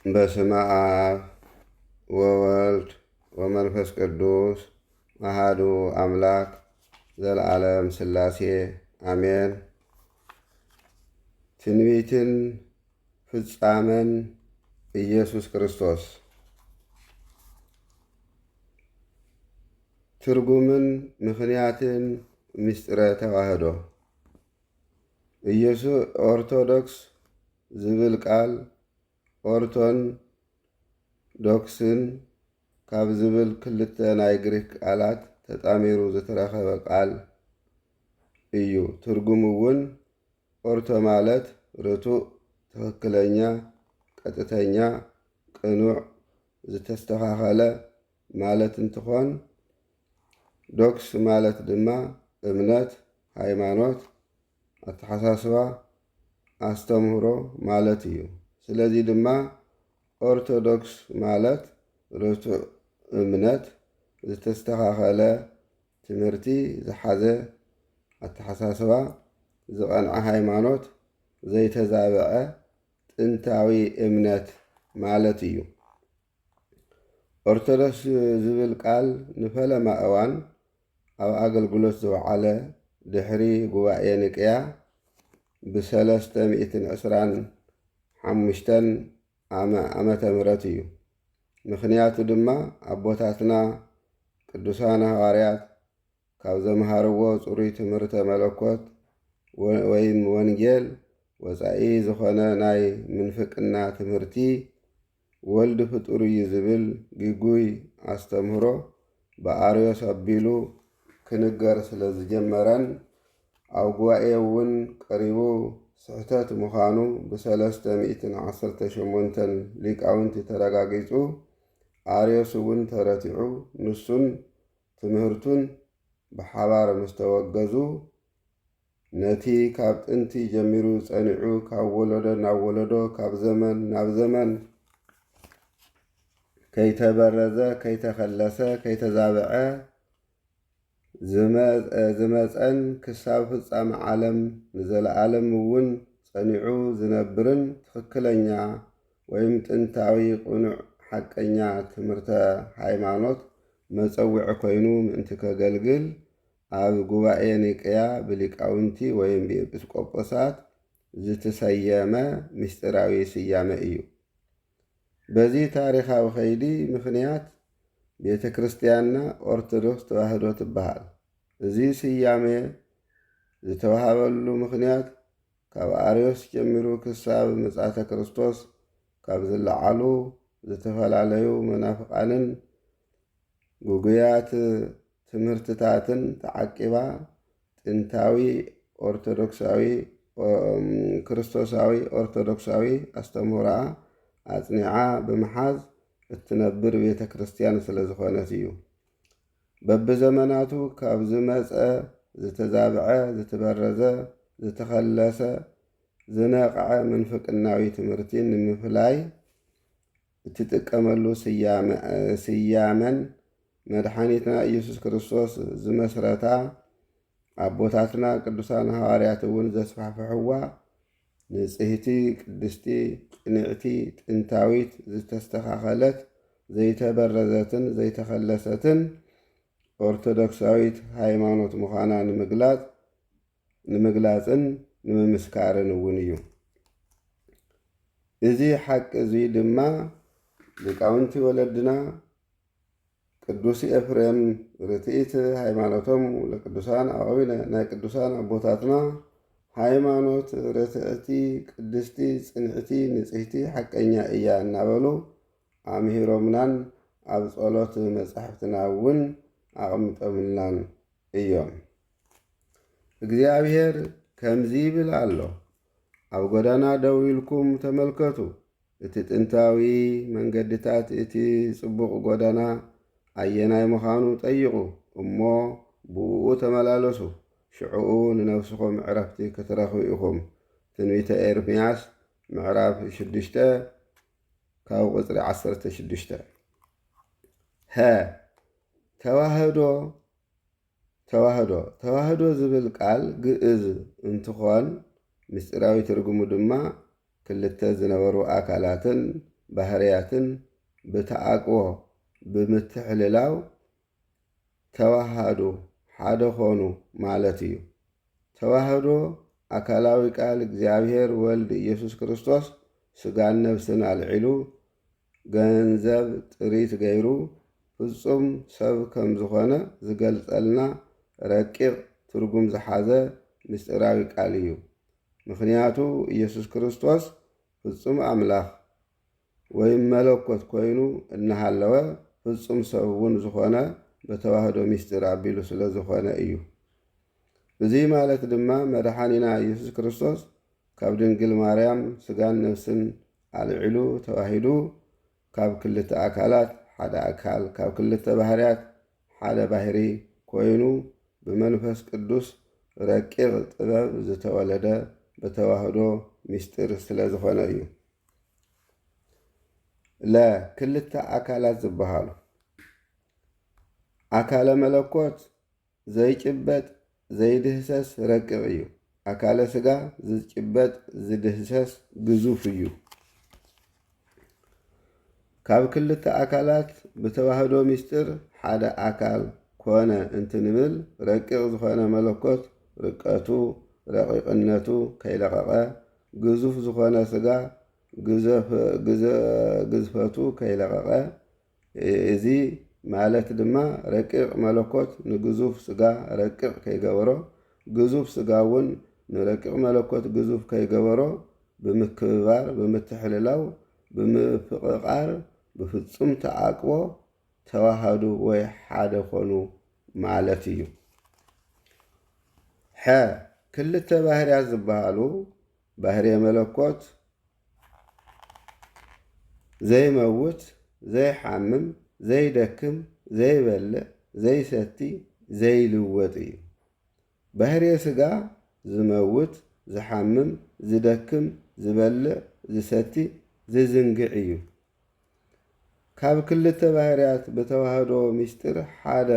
በስመ አብ ወወልድ ወመንፈስ ቅዱስ አሐዱ አምላክ ዘለዓለም ሥላሴ አሜን። ትንቢትን ፍጻሜን ኢየሱስ ክርስቶስ። ትርጉምን ምክንያትን ምስጢረ ተዋህዶ። ኢየሱስ ኦርቶዶክስ ዝብል ቃል ኦርቶን ዶክስን ካብ ዝብል ክልተ ናይ ግሪክ ቃላት ተጣሚሩ ዝተረኸበ ቃል እዩ። ትርጉሙ እውን ኦርቶ ማለት ርቱዕ፣ ትክክለኛ፣ ቀጥተኛ፣ ቅኑዕ፣ ዝተስተኻኸለ ማለት እንትኾን ዶክስ ማለት ድማ እምነት፣ ሃይማኖት፣ አተሓሳስባ፣ አስተምህሮ ማለት እዩ። ስለዚ ድማ ኦርቶዶክስ ማለት ርቱዕ እምነት፣ ዝተስተኻኸለ ትምህርቲ ዝሓዘ አተሓሳስባ፣ ዝቐንዐ ሃይማኖት፣ ዘይተዛብዐ ጥንታዊ እምነት ማለት እዩ። ኦርቶዶክስ ዝብል ቃል ንፈለማ እዋን ኣብ ኣገልግሎት ዝወዓለ ድሕሪ ጉባኤ ኒቅያ ብ325 ዓመተ ምህረት እዩ። ምክንያቱ ድማ ኣቦታትና ቅዱሳን ሃዋርያት ካብ ዘምሃርዎ ጽሩይ ትምህርተ መለኮት ወይ ወንጌል ወፃኢ ዝኾነ ናይ ምንፍቅና ትምህርቲ ወልዲ ፍጡር እዩ ዝብል ግጉይ ኣስተምህሮ ብኣርዮስ ኣቢሉ ክንገር ስለ ዝጀመረን ኣብ ጉባኤ እውን ቀሪቡ ስሕተት ምዃኑ ብ318 ሊቃውንቲ ተረጋጊጹ ኣርዮስ እውን ተረቲዑ ንሱን ትምህርቱን ብሓባር ምስ ተወገዙ ነቲ ካብ ጥንቲ ጀሚሩ ጸኒዑ ካብ ወለዶ ናብ ወለዶ ካብ ዘመን ናብ ዘመን ከይተበረዘ ከይተኸለሰ ከይተዛብዐ ዝመፀን ክሳብ ፍጻመ ዓለም ንዘለዓለም እውን ጸኒዑ ዝነብርን ትክክለኛ ወይም ጥንታዊ ቅኑዕ ሓቀኛ ትምህርተ ሃይማኖት መፀዊዒ ኮይኑ ምእንቲ ከገልግል ኣብ ጉባኤ ኒቅያ ብሊቃውንቲ ወይም ብኤጲስቆጶሳት ዝተሰየመ ምስጢራዊ ስያመ እዩ። በዚ ታሪኻዊ ኸይዲ ምክንያት ቤተ ክርስቲያንና ኦርቶዶክስ ተዋህዶ ትበሃል። እዚ ስያሜ ዝተዋሃበሉ ምክንያት ካብ ኣርዮስ ጀሚሩ ክሳብ ምጽአተ ክርስቶስ ካብ ዝለዓሉ ዝተፈላለዩ መናፍቃንን ጉጉያት ትምህርትታትን ተዓቂባ ጥንታዊ ኦርቶዶክሳዊ ክርስቶሳዊ ኦርቶዶክሳዊ ኣስተምህሮኣ ኣጽኒዓ ብምሓዝ እትነብር ቤተ ክርስቲያን ስለ ዝኾነት እዩ። በብዘመናቱ ካብ ዝመፀ ዝተዛብዐ ዝተበረዘ ዝተኸለሰ ዝነቕዐ ምንፍቅናዊ ትምህርቲ ንምፍላይ እትጥቀመሉ ስያመን መድሓኒትና ኢየሱስ ክርስቶስ ዝመስረታ ኣቦታትና ቅዱሳን ሃዋርያት እውን ዘስፋሕፍሕዋ ንጽህቲ ቅድስቲ ቅንዕቲ ጥንታዊት ዝተስተኻኸለት ዘይተበረዘትን ዘይተኸለሰትን ኦርቶዶክሳዊት ሃይማኖት ምዃና ንምግላፅን ንምምስካርን እውን እዩ። እዚ ሓቂ እዚ ድማ ሊቃውንቲ ወለድና ቅዱስ ኤፍሬም ርትዒት ሃይማኖቶም ለቅዱሳን ኣበዊነ ናይ ቅዱሳን ኣቦታትና ሃይማኖት ርትዕቲ ቅድስቲ ጽንዕቲ ንጽህቲ ሓቀኛ እያ እናበሉ ኣምሂሮምናን ኣብ ጸሎት መጻሕፍትና እውን ኣቐሚጦምልናን እዮም። እግዚአብሔር ከምዚ ይብል ኣሎ፣ ኣብ ጎዳና ደው ኢልኩም ተመልከቱ፣ እቲ ጥንታዊ መንገድታት እቲ ጽቡቕ ጎዳና ኣየናይ ምዃኑ ጠይቑ እሞ ብኡ ተመላለሱ፣ ሽዑኡ ንነፍስኹም ዕረፍቲ ክትረኽቡ ኢኹም። ትንቢተ ኤርምያስ ምዕራፍ 6 ካብ ቁፅሪ 16። ተዋህዶ ዝብል ቃል ግዕዝ እንትኾን ምስጢራዊ ትርጉሙ ድማ ክልተ ዝነበሩ ኣካላትን ባህርያትን ብተዓቅቦ ብምትሕልላው ተዋሃዱ ሓደ ኾኑ ማለት እዩ። ተዋህዶ አካላዊ ቃል እግዚአብሔር ወልድ ኢየሱስ ክርስቶስ ስጋን ነፍስን አልዒሉ ገንዘብ ጥሪት ገይሩ ፍጹም ሰብ ከም ዝኾነ ዝገልጸልና ረቂቕ ትርጉም ዝሓዘ ምስጢራዊ ቃል እዩ። ምክንያቱ ኢየሱስ ክርስቶስ ፍጹም አምላኽ ወይም መለኮት ኮይኑ እናሃለወ ፍጹም ሰብ እውን ዝኾነ በተዋህዶ ምስጢር አቢሉ ስለ ዝኾነ እዩ። እዚ ማለት ድማ መድኃኒና ኢየሱስ ክርስቶስ ካብ ድንግል ማርያም ስጋን ነፍስን አልዒሉ ተዋሂዱ ካብ ክልተ አካላት ሓደ አካል ካብ ክልተ ባህርያት ሓደ ባህሪ ኮይኑ ብመንፈስ ቅዱስ ረቂቕ ጥበብ ዝተወለደ በተዋህዶ ምስጢር ስለ ዝኾነ እዩ። ለክልተ አካላት ዝበሃሉ አካለ መለኮት ዘይጭበጥ ዘይድህሰስ ረቂቕ እዩ። አካለ ስጋ ዝጭበጥ ዝድህሰስ ግዙፍ እዩ። ካብ ክልተ አካላት ብተዋህዶ ምስጢር ሓደ አካል ኮነ እንትንብል ረቂቕ ዝኾነ መለኮት ርቀቱ ረቂቕነቱ ከይለቐቐ ግዙፍ ዝኾነ ስጋ ግዝፈቱ ከይለቐቐ እዚ ማለት ድማ ረቂቕ መለኮት ንግዙፍ ስጋ ረቂቕ ከይገበሮ ግዙፍ ስጋ እውን ንረቂቕ መለኮት ግዙፍ ከይገበሮ ብምክብባር ብምትሕልላው ብምፍቕቓር ብፍጹም ተዓቅቦ ተዋሃዱ ወይ ሓደ ኾኑ ማለት እዩ። ክልተ ባህርያት ዝበሃሉ ባህርየ መለኮት ዘይመውት ዘይሓምም ዘይደክም ዘይበልዕ ዘይሰቲ ዘይልወጥ እዩ። ባህርየ ስጋ ዝመውት ዝሓምም ዝደክም ዝበልዕ ዝሰቲ ዝዝንግዕ እዩ። ካብ ክልተ ባህርያት በተዋህዶ ምስጢር ሓደ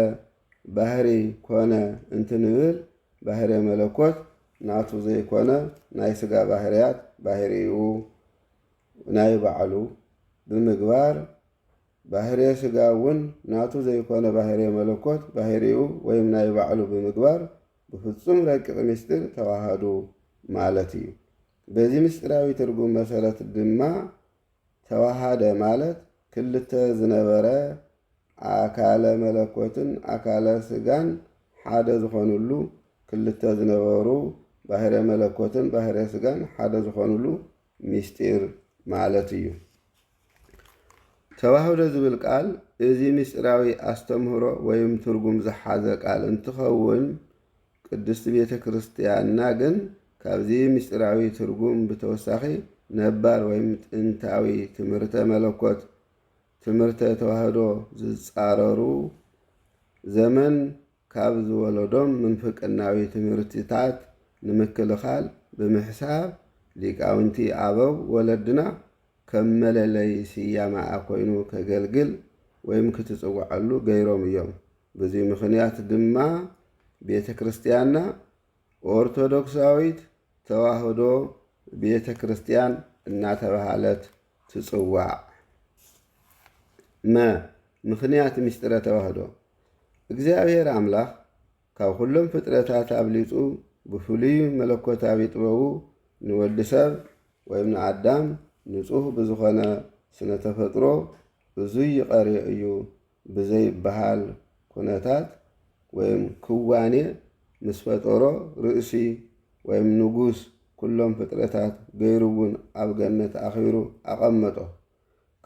ባህሪ ኮነ እንትንብል ባህርየ መለኮት ናቱ ዘይኮነ ናይ ስጋ ባህርያት ባህሪኡ ናይ ባዕሉ ብምግባር ባህርየ ስጋ እውን ናቱ ዘይኮነ ባህርየ መለኮት ባህሪኡ ወይም ናይ ባዕሉ ብምግባር ብፍጹም ረቂቕ ምስጢር ተዋሃዱ ማለት እዩ። በዚህ ምስጢራዊ ትርጉም መሰረት ድማ ተዋሃደ ማለት ክልተ ዝነበረ አካለ መለኮትን አካለ ስጋን ሓደ ዝኾኑሉ ክልተ ዝነበሩ ባህርየ መለኮትን ባህርየ ስጋን ሓደ ዝኾኑሉ ምስጢር ማለት እዩ። ተዋህዶ ዝብል ቃል እዚ ምስጢራዊ አስተምህሮ ወይም ትርጉም ዝሓዘ ቃል እንትኸውን ቅድስቲ ቤተ ክርስቲያንና ግን ካብዚ ምስጢራዊ ትርጉም ብተወሳኺ ነባር ወይም ጥንታዊ ትምህርተ መለኮት ትምህርተ ተዋህዶ ዝፃረሩ ዘመን ካብ ዝወለዶም ምንፍቅናዊ ትምህርትታት ንምክልኻል ብምሕሳብ ሊቃውንቲ አበው ወለድና ከም መለለይ ስያማኣ ኮይኑ ከገልግል ወይም ክትፅዋዐሉ ገይሮም እዮም። በዚ ምክንያት ድማ ቤተ ክርስቲያንና ኦርቶዶክሳዊት ተዋህዶ ቤተ ክርስቲያን እናተባሃለት ትፅዋዕ። ምክንያት ምስጢረ ተዋህዶ እግዚአብሔር አምላኽ ካብ ኩሎም ፍጥረታት አብሊፁ ብፍሉይ መለኮታዊ ጥበቡ ንወዲ ሰብ ወይም ንአዳም ንጹህ ብዝኾነ ስነ ተፈጥሮ ብዙይ ይቐርዮ እዩ ብዘይበሃል ኩነታት ወይም ክዋኔ ምስ ፈጠሮ ርእሲ ወይም ንጉስ ኩሎም ፍጥረታት ገይሩውን ኣብ ገነት አኺሩ አቐመጦ።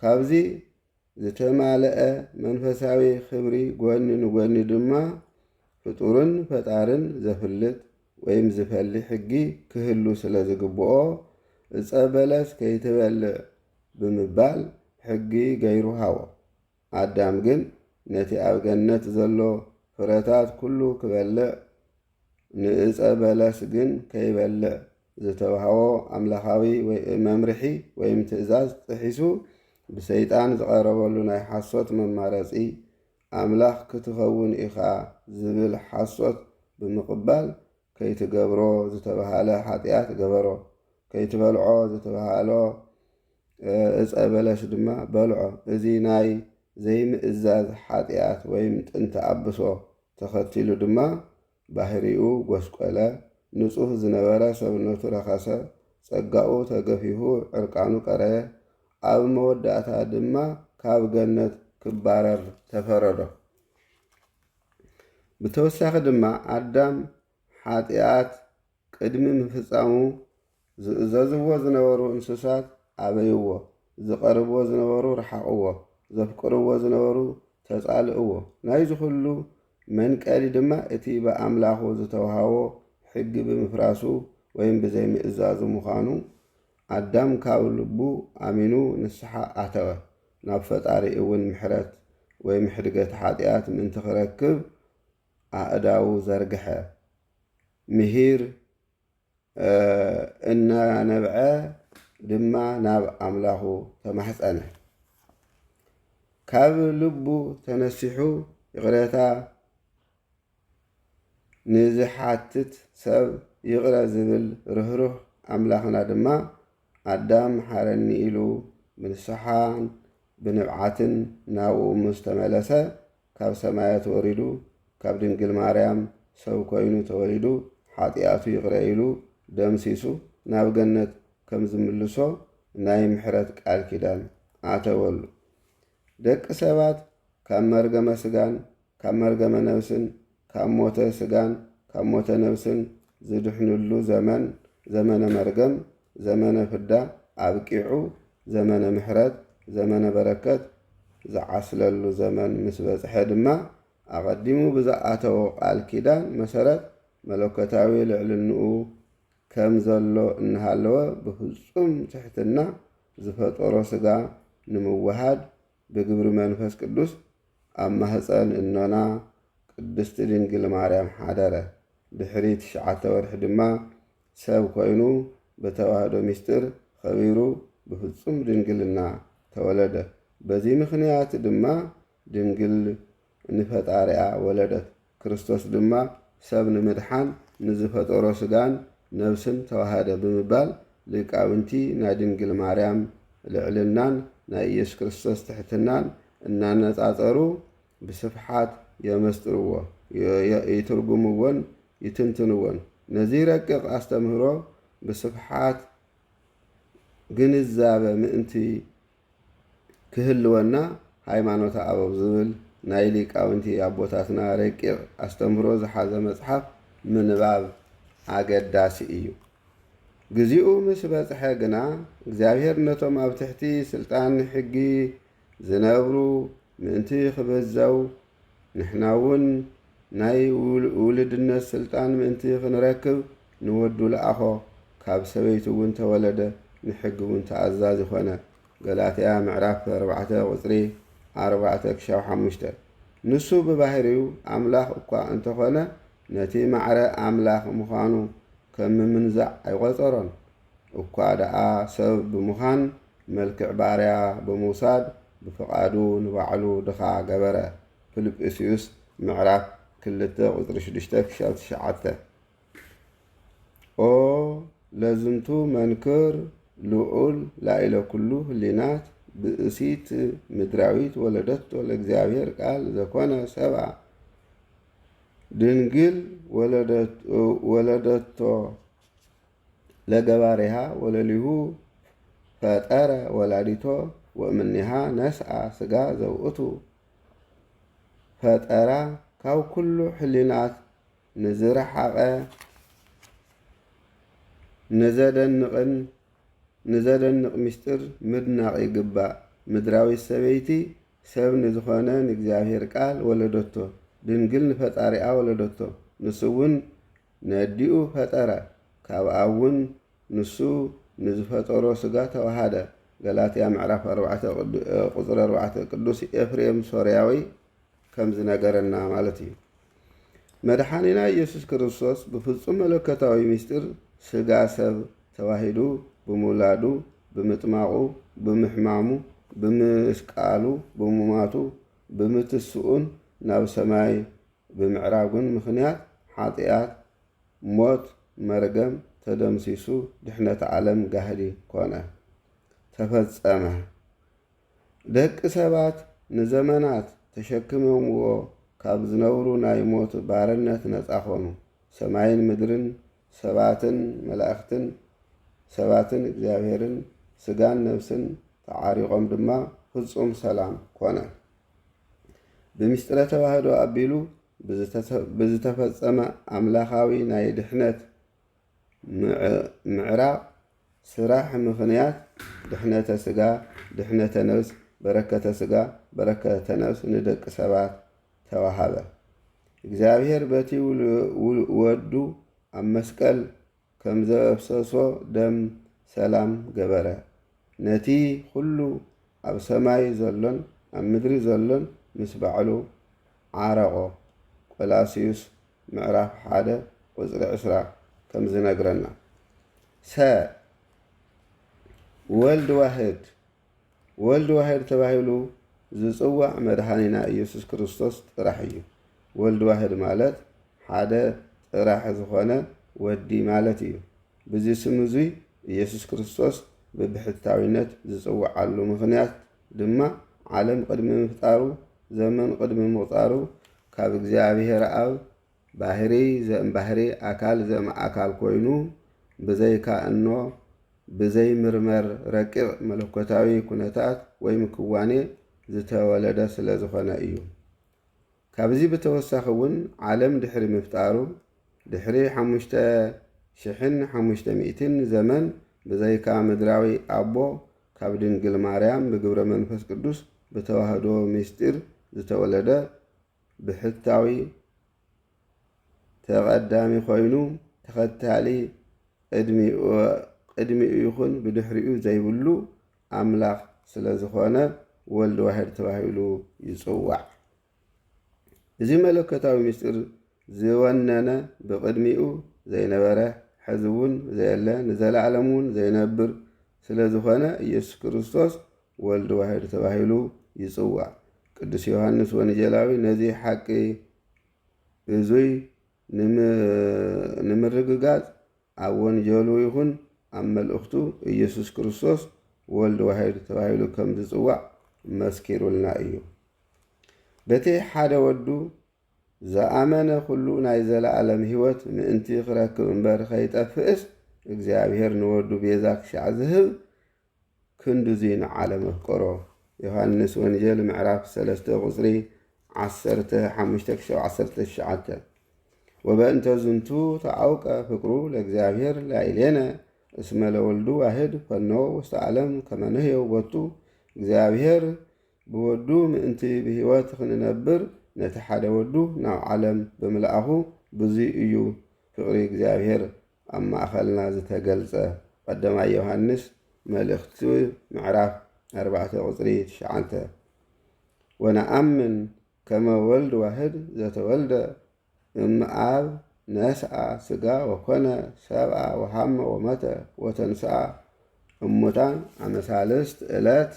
ካብዚ ዝተማልአ መንፈሳዊ ክብሪ ጎኒ ንጎኒ ድማ ፍጡርን ፈጣርን ዘፍልጥ ወይም ዝፈልሕ ሕጊ ክህሉ ስለ ዝግብኦ ዕፀ በለስ ከይትበልዕ ብምባል ሕጊ ገይሩ ሃቦ። አዳም ግን ነቲ ኣብ ገነት ዘሎ ፍረታት ኩሉ ክበልዕ ንዕፀ በለስ ግን ከይበልዕ ዝተዋህቦ አምላኻዊ መምርሒ ወይም ትእዛዝ ጥሒሱ ብሰይጣን ዝቐረበሉ ናይ ሓሶት መማረፂ አምላኽ ክትኸውን ኢኻ ዝብል ሓሶት ብምቕባል ከይትገብሮ ዝተባሃለ ሓጢአት ገበሮ፣ ከይትበልዖ ዝተባሃሎ ዕፀ በለስ ድማ በልዖ። እዚ ናይ ዘይምእዛዝ ሓጢኣት ወይም ጥንቲ ኣብሶ ተኸቲሉ ድማ ባህሪኡ ጎስቆለ፣ ንጹህ ዝነበረ ሰብነቱ ረኸሰ፣ ጸጋኡ ተገፊፉ ዕርቃኑ ቀረየ። ኣብ መወዳእታ ድማ ካብ ገነት ክባረር ተፈረዶ። ብተወሳኺ ድማ ኣዳም ሓጢኣት ቅድሚ ምፍጻሙ ዝእዘዝዎ ዝነበሩ እንስሳት ኣበይዎ፣ ዝቐርብዎ ዝነበሩ ረሓቕዎ፣ ዘፍቅርዎ ዝነበሩ ተጻልእዎ። ናይዚ ኩሉ መንቀሊ ድማ እቲ ብኣምላኹ ዝተውሃቦ ሕጊ ብምፍራሱ ወይም ብዘይምእዛዙ ምዃኑ። ኣዳም ካብ ልቡ ኣሚኑ ንስሓ ኣተወ፣ ናብ ፈጣሪ እውን ምሕረት ወይ ምሕድገት ሓጢኣት ምእንቲ ክረክብ ኣእዳው ዘርግሐ ምሂር እናነብዐ ድማ ናብ ኣምላኹ ተማሕፀነ። ካብ ልቡ ተነሲሑ ይቕረታ ንዝሓትት ሰብ ይቕረ ዝብል ርህሩህ ኣምላኽና ድማ ኣዳም ሓረኒ ኢሉ ብንስሓን ብንብዓትን ናብኡ ምስ ተመለሰ ካብ ሰማያት ወሪዱ ካብ ድንግል ማርያም ሰብ ኮይኑ ተወሊዱ ሓጢኣቱ ይቕረ ኢሉ ደምሲሱ ናብ ገነት ከም ዝምልሶ ናይ ምሕረት ቃል ኪዳን ኣተወሉ። ደቂ ሰባት ካብ መርገመ ስጋን ካብ መርገመ ነብስን ካብ ሞተ ስጋን ካብ ሞተ ነብስን ዝድሕንሉ ዘመን ዘመነ መርገም ዘመነ ፍዳ ኣብቂዑ ዘመነ ምሕረት ዘመነ በረከት ዝዓስለሉ ዘመን ምስ በጽሐ ድማ ኣቐዲሙ ብዝኣተዎ ቃል ኪዳን መሰረት መለኮታዊ ልዕልንኡ ከም ዘሎ እናሃለወ ብፍጹም ትሕትና ዝፈጠሮ ስጋ ንምዋሃድ ብግብሪ መንፈስ ቅዱስ ኣብ ማህፀን እኖና ቅድስቲ ድንግል ማርያም ሓደረ። ድሕሪ 9 ወርሒ ድማ ሰብ ኮይኑ በተዋህዶ ምስጢር ኸቢሩ ብፍጹም ድንግልና ተወለደ። በዚ ምኽንያት ድማ ድንግል ንፈጣሪኣ ወለደት። ክርስቶስ ድማ ሰብ ንምድሓን ንዝፈጠሮ ስጋን ነብስን ተዋሃደ ብምባል ሊቃውንቲ ናይ ድንግል ማርያም ልዕልናን ናይ ኢየሱስ ክርስቶስ ትሕትናን እናነጻጸሩ ብስፍሓት የመስጥርዎ፣ ይትርጉምዎን ይትንትንዎን። ነዚ ረቂቕ ኣስተምህሮ ብስፍሓት ግንዛበ ምእንቲ ክህልወና ሃይማኖተ ኣበው ዝብል ናይ ሊቃውንቲ ኣቦታትና ረቂቕ ኣስተምህሮ ዝሓዘ መጽሓፍ ምንባብ ኣገዳሲ እዩ። ግዚኡ ምስ በጽሐ ግና እግዚኣብሔር ነቶም ኣብ ትሕቲ ስልጣን ሕጊ ዝነብሩ ምእንቲ ክበዘው ንሕና እውን ናይ ውልድነት ስልጣን ምእንቲ ክንረክብ ንወዱ ለኣኾ ካብ ሰበይቲ እውን ተወለደ ንሕጊ እውን ተኣዛዝ ይኾነ። ገላትያ ምዕራፍ 4 ቁፅሪ 4-5 ንሱ ብባህሪው ኣምላኽ እኳ እንተኾነ ነቲ ማዕረ ኣምላኽ ምዃኑ ከም ምምንዛዕ ኣይቆፀሮን። እኳ ደኣ ሰብ ብምዃን መልክዕ ባርያ ብምውሳድ ብፍቓዱ ንባዕሉ ድኻ ገበረ። ፊልጵስዩስ ምዕራፍ 2 ቁፅሪ 6-9 ኦ ለዝንቱ መንክር ልዑል ላዕለ ኩሉ ህሊናት ብእሲት ምድራዊት ወለደቶ ለእግዚአብሔር ቃል ዘኮነ ሰብአ ድንግል ወለደቶ ለገባሪሃ ወለሊሁ ፈጠረ ወላዲቶ ወእምኒሃ ነስአ ስጋ ዘውእቱ ፈጠራ ካብ ኩሉ ሕሊናት ንዝረሓቐ ንዘደንቕ ምስጢር ምድናቕ ይግባእ። ምድራዊት ሰበይቲ ሰብ ንዝኾነ ንእግዚአብሔር ቃል ወለደቶ፣ ድንግል ንፈጣሪኣ ወለደቶ። ንሱ እውን ነዲኡ ፈጠረ፣ ካብኣ እውን ንሱ ንዝፈጠሮ ስጋ ተዋሃደ። ገላትያ ምዕራፍ 4 ቁፅሪ 4 ቅዱስ ኤፍሬም ሶርያዊ ከም ዝነገረና ማለት እዩ። መድሓኒና ኢየሱስ ክርስቶስ ብፍጹም መለኮታዊ ምስጢር ስጋ ሰብ ተዋሂዱ ብምውላዱ፣ ብምጥማቑ፣ ብምሕማሙ፣ ብምስቃሉ፣ ብምማቱ፣ ብምትስኡን ናብ ሰማይ ብምዕራጉን ምኽንያት ሓጢኣት፣ ሞት፣ መርገም ተደምሲሱ ድሕነተ ዓለም ጋህዲ ኮነ። ተፈጸመ። ደቂ ሰባት ንዘመናት ተሸክመምዎ ካብ ዝነብሩ ናይ ሞት ባርነት ነፃ ኾኑ። ሰማይን ምድርን ሰባትን መላእኽትን ሰባትን እግዚአብሔርን ስጋን ነፍስን ተዓሪቖም ድማ ፍጹም ሰላም ኮነ። ብምስጢረ ተዋህዶ ኣቢሉ ብዝተፈጸመ ኣምላኻዊ ናይ ድሕነት ምዕራቕ ስራሕ ምኽንያት ድሕነተ ስጋ ድሕነተ ነፍስ በረከተ ስጋ በረከተ ነፍስ ንደቂ ሰባት ተዋሃበ። እግዚአብሔር በቲ ወዱ ኣብ መስቀል ከም ዘፍሰሶ ደም ሰላም ገበረ። ነቲ ኩሉ ኣብ ሰማይ ዘሎን ኣብ ምድሪ ዘሎን ምስ ባዕሉ ዓረቆ። ቆላስዩስ ምዕራፍ 1 ቁፅሪ 20 ከም ዝነግረና ወልድ ዋሕድ ተባሂሉ ዝፅዋዕ መድኃኒና ኢየሱስ ክርስቶስ ጥራሕ እዩ። ወልድ ዋሕድ ማለት ሓደ ጥራሕ ዝኾነ ወዲ ማለት እዩ። በዚ ስም እዙይ ኢየሱስ ክርስቶስ ብብሕታዊነት ዝፅዋዓሉ ምኽንያት ድማ ዓለም ቅድሚ ምፍጣሩ ዘመን ቅድሚ ምቕጣሩ ካብ እግዚአብሔር ኣብ ባህሪ ዘእምባህሪ ኣካል ዘእምኣካል ኮይኑ ብዘይካእኖ ብዘይ ምርመር ረቂቕ መለኮታዊ ኩነታት ወይ ምክዋኔ ዝተወለደ ስለ ዝኾነ እዩ። ካብዚ ብተወሳኺ እውን ዓለም ድሕሪ ምፍጣሩ ድሕሪ 5500 ዘመን ብዘይካ ምድራዊ ኣቦ ካብ ድንግል ማርያም ብግብረ መንፈስ ቅዱስ ብተዋህዶ ምስጢር ዝተወለደ ብሕታዊ ተቐዳሚ ኮይኑ ተኸታሊ ቅድሚኡ ይኹን ብድሕሪኡ ዘይብሉ ኣምላኽ ስለ ዝኾነ ወልድ ዋሕድ ተባሂሉ ይፅዋዕ። እዚ መለኮታዊ ምስጢር ዝወነነ ብቅድሚኡ ዘይነበረ ሕዚ እውን ዘየለ ንዘለዓለም እውን ዘይነብር ስለ ዝኾነ ኢየሱስ ክርስቶስ ወልድ ዋሕድ ተባሂሉ ይፅዋዕ። ቅዱስ ዮሐንስ ወንጌላዊ ነዚ ሓቂ እዙይ ንምርግጋጽ ኣብ ወንጌሉ ይኹን ኣብ መልእኽቱ ኢየሱስ ክርስቶስ ወልድ ዋሕድ ተባሂሉ ከም ዝፅዋዕ መስኪሩልና እዩ። በቲ ሓደ ወዱ ዝኣመነ ኩሉ ናይ ዘለዓለም ሕይወት ምእንቲ ክረክብ እምበር ከይጠፍእስ እግዚአብሔር ንወዱ ቤዛ ክሻዕ ዝህብ ክንዱዙይ ንዓለም ኣፍቀሮ። ዮሐንስ ወንጌል ምዕራፍ 3 ቁፅሪ 15-19 ወበእንተ ዝንቱ ተዓውቀ ፍቅሩ ለእግዚአብሔር ላዕሌነ እስመ ለወልዱ ዋሕድ ፈኖ ውስተ ዓለም ከመ ንሕየው ቦቱ። እግዚአብሔር ብወዱ ምእንቲ ብሕይወት ክንነብር ነቲ ሓደ ወዱ ናብ ዓለም ብምልኣኹ ብዙይ እዩ ፍቅሪ እግዚአብሔር ኣብ ማእኸልና ዝተገልጸ። ቀዳማይ ዮሐንስ መልእኽቲ ምዕራፍ 4 ቁፅሪ 9 ወነአምን ከመ ወልድ ዋሕድ ዘተወልደ እምአብ ነስአ ስጋ ወኮነ ሰብአ ወሃመ ወመተ ወተንስአ እሙታን አመ ሣልስት ዕለት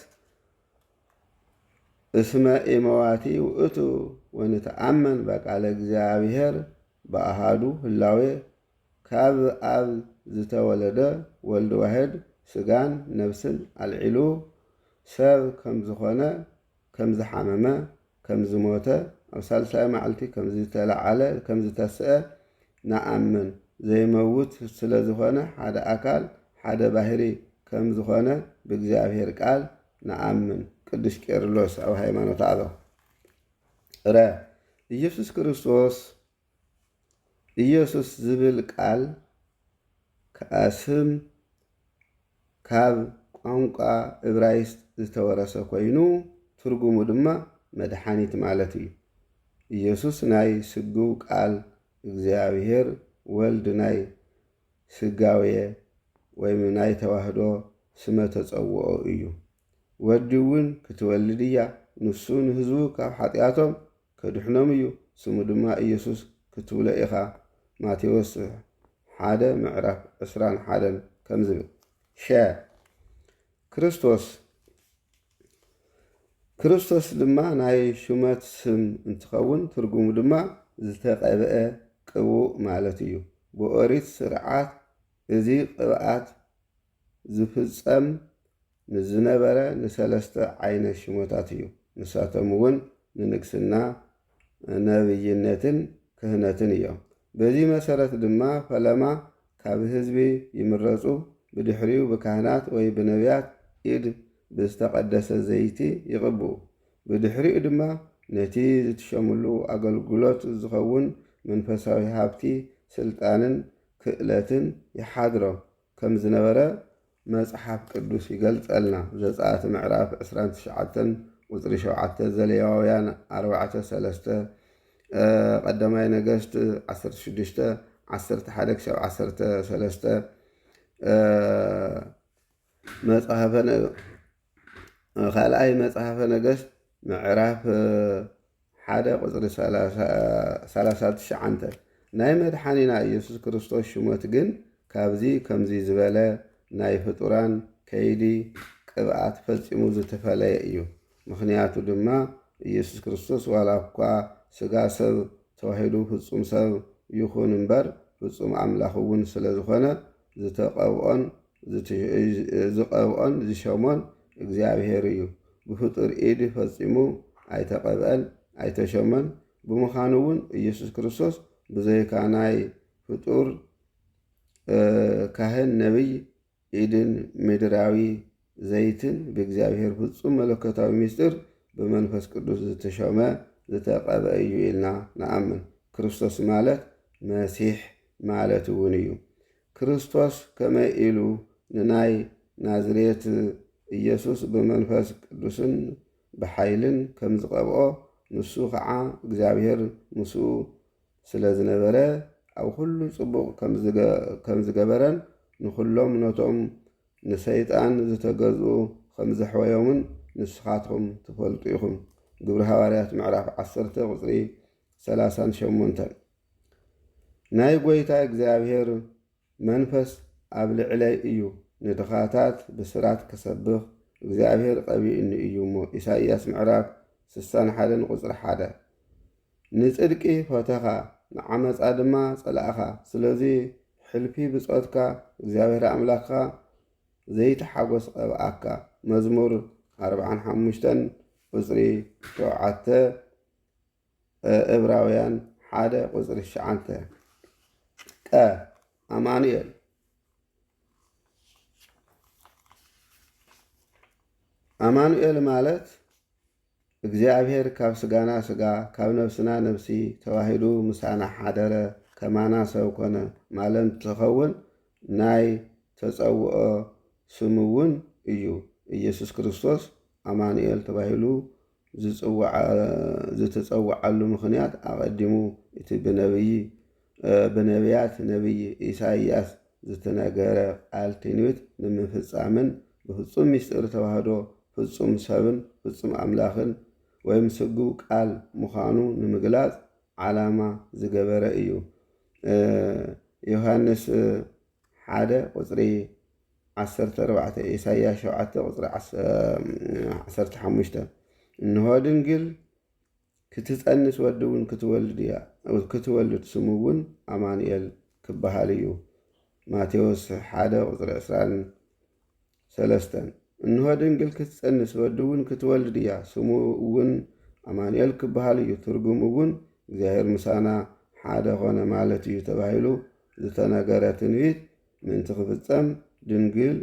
እስመ ኢመዋቲ ውእቱ ወንተአመን በቃለ እግዚአብሔር በአሃዱ ህላዌ ካብ ኣብ ዝተወለደ ወልድ ዋሕድ ስጋን ነፍስን አልዒሉ ሰብ ከም ዝኾነ ከም ዝሓመመ ከም ዝሞተ ኣብ ሳልሳይ መዓልቲ ከም ዝተለዓለ ከም ዝተስአ ነአምን። ዘይመውት ስለ ዝኾነ ሓደ ኣካል ሓደ ባህሪ ከም ዝኾነ ብእግዚአብሔር ቃል ነአምን። ቅዱስ ቄርሎስ ኣብ ሃይማኖት ኣበ ኢየሱስ ክርስቶስ ኢየሱስ ዝብል ቃል ስም ካብ ቋንቋ ዕብራይስጥ ዝተወረሰ ኮይኑ ትርጉሙ ድማ መድኃኒት ማለት እዩ። ኢየሱስ ናይ ስግው ቃል እግዚአብሔር ወልድ ናይ ስጋውየ ወይ ናይ ተዋህዶ ስመ ተፀውኦ እዩ። ወዲ እውን ክትወልድ እያ ንሱ ንህዝቡ ካብ ሓጢኣቶም ከድሕኖም እዩ። ስሙ ድማ ኢየሱስ ክትብሎ ኢኻ ማቴዎስ 1 ምዕራፍ 21 ከም ዝብል ክርስቶስ ድማ ናይ ሹመት ስም እንትኸውን ትርጉሙ ድማ ዝተቐብአ ቅቡእ ማለት እዩ። ብኦሪት ስርዓት እዚ ቅብኣት ዝፍጸም ንዝነበረ ንሰለስተ ዓይነት ሽሞታት እዩ። ንሳቶም እውን ንንግስና፣ ነብይነትን ክህነትን እዮም። በዚ መሰረት ድማ ፈለማ ካብ ህዝቢ ይምረፁ፣ ብድሕሪኡ ብካህናት ወይ ብነቢያት ኢድ ብዝተቐደሰ ዘይቲ ይቕብኡ። ብድሕሪኡ ድማ ነቲ ዝትሸምሉ ኣገልግሎት ዝኸውን መንፈሳዊ ሃብቲ፣ ስልጣንን ክእለትን ይሓድሮም ከም ዝነበረ መጽሓፍ ቅዱስ ይገልጸልና። ዘጸአት ምዕራፍ 29 ቁፅሪ 7፣ ዘሌዋውያን 4:3፣ ቀዳማይ ነገሥት 16 11-13፣ ካልኣይ መጽሓፈ ነገሥት ምዕራፍ 1 ቁፅሪ 39። ናይ መድሓኒና ኢየሱስ ክርስቶስ ሽሞት ግን ካብዚ ከምዚ ዝበለ ናይ ፍጡራን ከይዲ ቅብኣት ፈፂሙ ዝተፈለየ እዩ። ምክንያቱ ድማ ኢየሱስ ክርስቶስ ዋላ እኳ ስጋ ሰብ ተዋሂዱ ፍጹም ሰብ ይኹን እምበር ፍጹም ኣምላኽ እውን ስለ ዝኾነ ዝቐብኦን ዝሾሞን እግዚኣብሔር እዩ። ብፍጡር ኢድ ፈፂሙ ኣይተቐብአን ኣይተሾመን። ብምዃኑ እውን ኢየሱስ ክርስቶስ ብዘይካ ናይ ፍጡር ካህን፣ ነቢይ፣ ኢድን ምድራዊ ዘይትን ብእግዚኣብሔር ፍጹም መለኮታዊ ምስጢር ብመንፈስ ቅዱስ ዝተሾመ ዝተቐብአ እዩ ኢልና ንኣምን። ክርስቶስ ማለት መሲሕ ማለት እውን እዩ። ክርስቶስ ከመይ ኢሉ ንናይ ናዝሬት ኢየሱስ ብመንፈስ ቅዱስን ብሓይልን ከም ዝቐብኦ ንሱ ከዓ እግዚኣብሔር ምስኡ ስለ ዝነበረ ኣብ ኩሉ ጽቡቕ ከም ዝገበረን ንኩሎም ነቶም ንሰይጣን ዝተገዝኡ ከም ዘሕወዮምን ንስኻትኩም ትፈልጡ ኢኹም። ግብሪ ሃዋርያት ምዕራፍ 10 ቁፅሪ 38። ናይ ጎይታ እግዚኣብሔር መንፈስ ኣብ ልዕለይ እዩ፣ ንድኻታት ብስራት ክሰብኽ እግዚኣብሔር ቀቢኡኒ እዩ እሞ። ኢሳይያስ ምዕራፍ 61 ቁፅሪ 1። ንጽድቂ ፈተኻ ንዓመፃ ድማ ጸላእኻ፣ ስለዚ ሕልፊ ብጾትካ እግዚኣብሔር ኣምላኽኻ ዘይተሓጐስ ቀብኣካ። መዝሙር 45 ቁፅሪ 7፣ ዕብራውያን 1 ቁፅሪ 9። ኣማኑኤል ኣማኑኤል ማለት እግዚኣብሔር ካብ ስጋና ስጋ ካብ ነፍስና ነፍሲ ተዋሂዱ ምሳና ሓደረ ከማና ሰብ ኮነ ማለት እንትኸውን ናይ ተፀውኦ ስሙ እውን እዩ። ኢየሱስ ክርስቶስ ኣማኑኤል ተባሂሉ ዝተፀውዓሉ ምክንያት ኣቐዲሙ እቲ ብነቢያት ነቢይ ኢሳይያስ ዝተነገረ ቃል ትንቢት ንምፍፃምን ብፍጹም ምስጢር ተዋህዶ ፍጹም ሰብን ፍጹም ኣምላኽን ወይም ስጉው ቃል ምዃኑ ንምግላጽ ዓላማ ዝገበረ እዩ። ዮሃንስ 1 ቁፅሪ 14፣ ኢሳይያስ 7 ቁፅሪ 15። እንሆ ድንግል ክትጸንስ ወዲ እውን ክትወልድ ስሙ እውን ኣማኑኤል ክበሃል እዩ። ማቴዎስ 1 ቁፅሪ 23። እንሆ ድንግል ክትጸንስ ወዲ እውን ክትወልድ እያ፣ ስሙ እውን ኣማኑኤል ክበሃል እዩ። ትርጉም እውን እግዚኣብሔር ምሳና ሓደ ኾነ ማለት እዩ ተባሂሉ ዝተነገረ ትንቢት ምእንቲ ክፍጸም ድንግል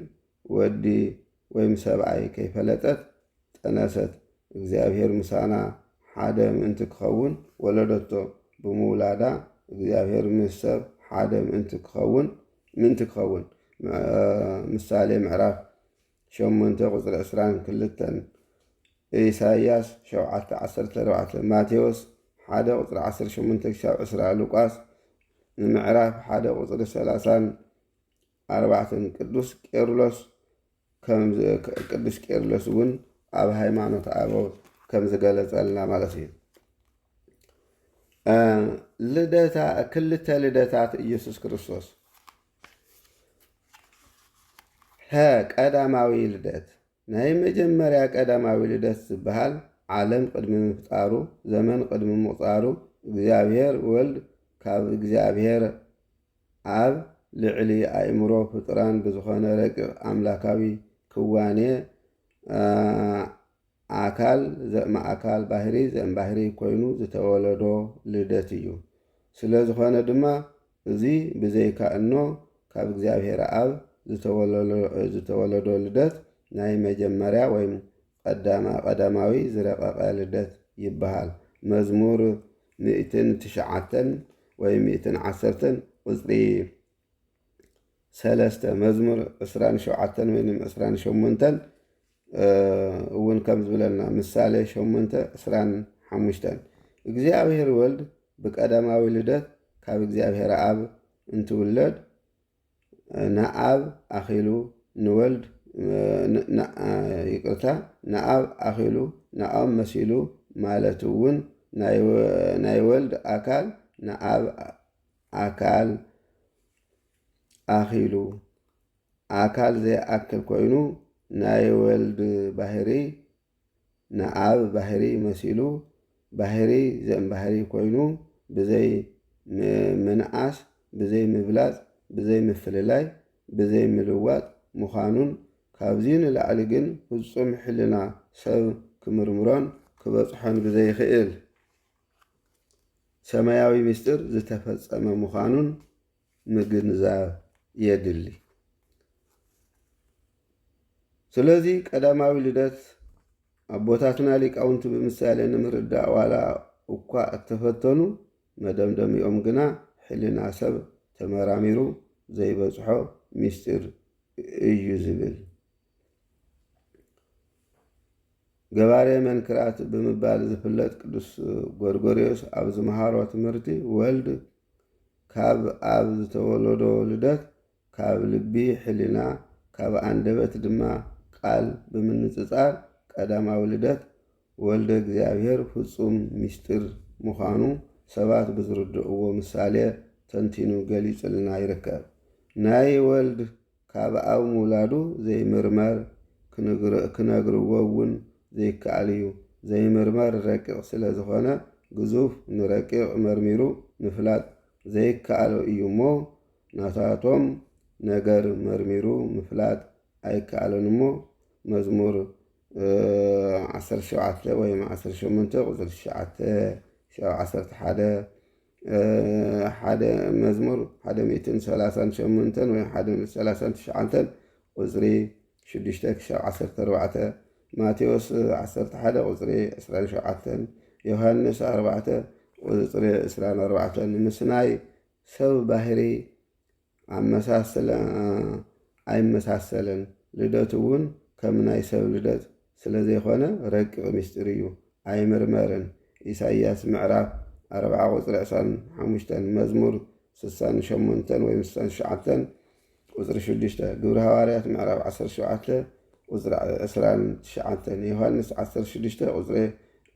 ወዲ ወይም ሰብኣይ ከይፈለጠት ጠነሰት። እግዚኣብሔር ምሳና ሓደ ምእንቲ ክኸውን ወለደቶ። ብምውላዳ እግዚኣብሔር ምስ ሰብ ሓደ ምእንቲ ክኸውን ምሳሌ ምዕራፍ 8 ቁፅሪ 22፣ ኢሳይያስ 7:14፣ ማቴዎስ 1 ቁፅሪ 18-20፣ ሉቃስ ምዕራፍ 1 ቁፅሪ 34። ቅዱስ ቄርሎስ እውን ኣብ ሃይማኖት ኣበው ከም ዝገለጸልና ማለት እዩ። ክልተ ልደታት ኢየሱስ ክርስቶስ። ቀዳማዊ ልደት። ናይ መጀመርያ ቀዳማዊ ልደት ዝበሃል ዓለም ቅድሚ ምፍጣሩ ዘመን ቅድሚ ምቁፃሩ እግዚኣብሔር ወልድ ካብ እግዚኣብሔር ኣብ ልዕሊ ኣእምሮ ፍጡራን ብዝኾነ ረቂቕ ኣምላካዊ ክዋኔ ኣካል ዘእማእካል ባህሪ ዘእምባህሪ ኮይኑ ዝተወለዶ ልደት እዩ። ስለ ዝኾነ ድማ እዚ ብዘይካ እኖ ካብ እግዚኣብሔር ኣብ ዝተወለዶ ልደት ናይ መጀመርያ ወይም ቀዳማዊ ዝረቐቐ ልደት ይበሃል። መዝሙር 109 ወይ 110 ቁፅሪ 3 መዝሙር 27 ወይ 28 እውን ከም ዝብለና ምሳሌ 8:25 እግዚአብሔር ወልድ ብቀዳማዊ ልደት ካብ እግዚአብሔር ኣብ እንትውለድ ንኣብ ኣኺሉ ንወልድ ንኣብ ኣኺሉ ንኣብ መሲሉ ማለት እውን ናይ ወልድ ኣካል ንኣብ ኣካል ኣኺሉ ኣካል ዘይኣክል ኮይኑ ናይ ወልድ ባህሪ ንኣብ ባህሪ መሲሉ ባህሪ ዘእምባህሪ ኮይኑ ብዘይ ምንኣስ ብዘይ ምብላፅ ብዘይ ምፍልላይ ብዘይ ምልዋጥ ምዃኑን ካብዚ ንላዕሊ ግን ፍጹም ሕልና ሰብ ክምርምሮን ክበፅሖን ብዘይኽእል ሰማያዊ ምስጢር ዝተፈጸመ ምዃኑን ምግንዛብ የድሊ። ስለዚ ቀዳማዊ ልደት ኣቦታትና ሊቃውንቲ ብምሳሌ ንምርዳእ ዋላ እኳ እተፈተኑ መደምደሚኦም ግና ሕሊና ሰብ ተመራሚሩ ዘይበፅሖ ምስጢር እዩ ዝብል ገባሬ መንክራት ብምባል ዝፍለጥ ቅዱስ ጎርጎርዮስ ኣብ ዝመሃሮ ትምህርቲ ወልድ ካብ ኣብ ዝተወለዶ ልደት ካብ ልቢ ሕሊና ካብ ኣንደበት ድማ ቃል ብምንፅፃር ቀዳማዊ ልደት ወልደ እግዚኣብሔር ፍጹም ምስጢር ምዃኑ ሰባት ብዝርድእዎ ምሳሌ ተንቲኑ ገሊፅልና ይርከብ። ናይ ወልድ ካብ ኣብ ምውላዱ ዘይምርመር ክነግርዎ እውን ዘይከኣል እዩ። ዘይምርመር ረቂቕ ስለ ዝኾነ ግዙፍ ንረቂቕ መርሚሩ ምፍላጥ ዘይከኣሎ እዩ እሞ ናታቶም ነገር መርሚሩ ምፍላጥ ኣይከኣለን እሞ መዝሙር 17 ወይ 18 ቁፅሪ 9 ሓደ መዝሙር 138 ወይ 139 ቁፅሪ 6-14 ማቴዎስ 11 ቁፅሪ 27 ዮሃንስ 4 ቁፅሪ 24 ምስናይ ሰብ ባህሪ ኣይመሳሰለን ልደት እውን ከም ናይ ሰብ ልደት ስለ ዘይኮነ ረቂቕ ምስጢር እዩ ኣይምርመርን። ኢሳይያስ ምዕራፍ 40 ቁፅሪ 25 መዝሙር 68 ወይ 69 ቁፅሪ 6 ግብረ ሃዋርያት ምዕራፍ 17 ቁፅሪ 29 ዮሃንስ 16 ቁፅሪ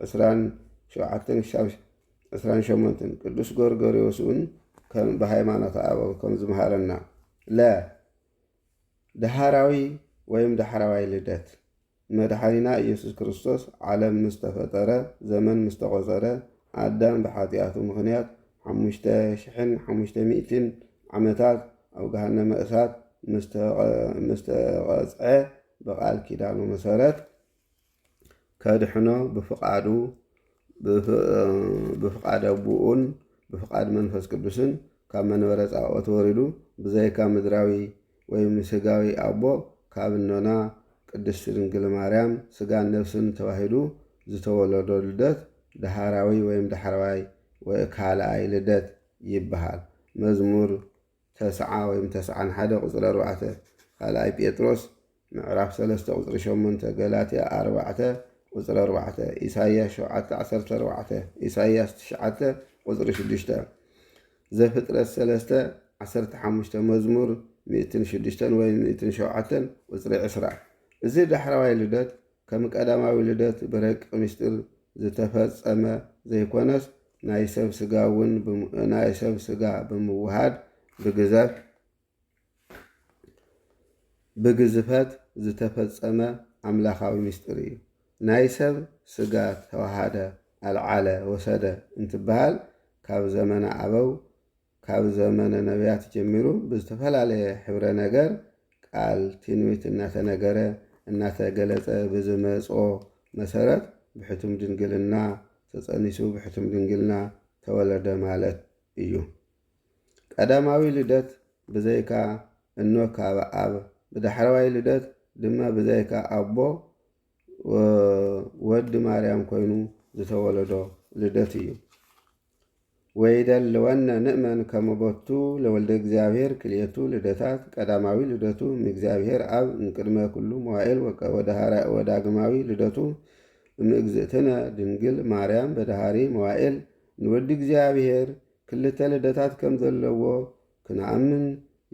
27-28 ቅዱስ ጎርጎርዮስ እውን ብሃይማኖት ኣበው ከም ዝመሃረና ዳህራዊ ወይም ዳሕራዋይ ልደት መድሓኒና ኢየሱስ ክርስቶስ ዓለም ምስ ተፈጠረ ዘመን ምስ ተቆፀረ ኣዳም ብሓጢኣቱ ምክንያት 5500 ዓመታት ኣብ ገሃነመ እሳት ምስ ተቐፅዐ ብቃል ኪዳኑ መሰረት ከድሕኖ ብፍቃድ ኣቡኡን ብፍቃድ መንፈስ ቅዱስን ካብ መንበረ ፃኦት ወሪዱ ብዘይካ ምድራዊ ወይም ስጋዊ ኣቦ ካብ እኖና ቅድስቲ ድንግል ማርያም ስጋን ነፍስን ተዋሂዱ ዝተወለዶ ልደት ዳህራዊ ወይም ዳሕራዋይ ወይ ካልኣይ ልደት ይበሃል። መዝሙር 9 ወይም 91 ቁፅሪ 4 ካልኣይ ጴጥሮስ ምዕራፍ 3 ቁፅሪ 8 ገላትያ 4 ቁፅሪ 4 ኢሳይያስ 7:14 ኢሳይያስ 9 ቁፅሪ 6 ዘፍጥረት 3:15 መዝሙር 106 ወይ 107 ቁፅሪ 20 እዚ ዳሕራዋይ ልደት ከም ቀዳማዊ ልደት ብረቂቕ ምስጢር ዝተፈጸመ ዘይኮነስ ናይ ሰብ ስጋ ብምውሃድ ብግዝፈት ዝተፈጸመ ኣምላኻዊ ምስጢር እዩ። ናይ ሰብ ስጋ ተዋሃደ ኣልዓለ ወሰደ እንትበሃል ካብ ዘመነ ኣበው ካብ ዘመነ ነቢያት ጀሚሩ ብዝተፈላለየ ሕብረ ነገር ቃል ትንቢት እናተነገረ እናተገለጸ ብዝመጾ መሰረት ብሕቱም ድንግልና ተጸኒሱ ብሕቱም ድንግልና ተወለደ ማለት እዩ። ቀዳማዊ ልደት ብዘይካ እኖ ካብ ኣብ ብዳሕራዋይ ልደት ድማ ብዘይካ ኣቦ ወዲ ማርያም ኮይኑ ዝተወለዶ ልደት እዩ። ወይደልወነ ንእመን ከመቦቱ ለወልደ እግዚአብሔር ክልኤቱ ልደታት ቀዳማዊ ልደቱ ምእግዚአብሔር ኣብ እንቅድመ ኩሉ መዋዕል ወዳግማዊ ልደቱ እምእግዝእትነ ድንግል ማርያም በዳሃሪ መዋዕል ንወዲ እግዚአብሔር ክልተ ልደታት ከም ዘለዎ ክነአምን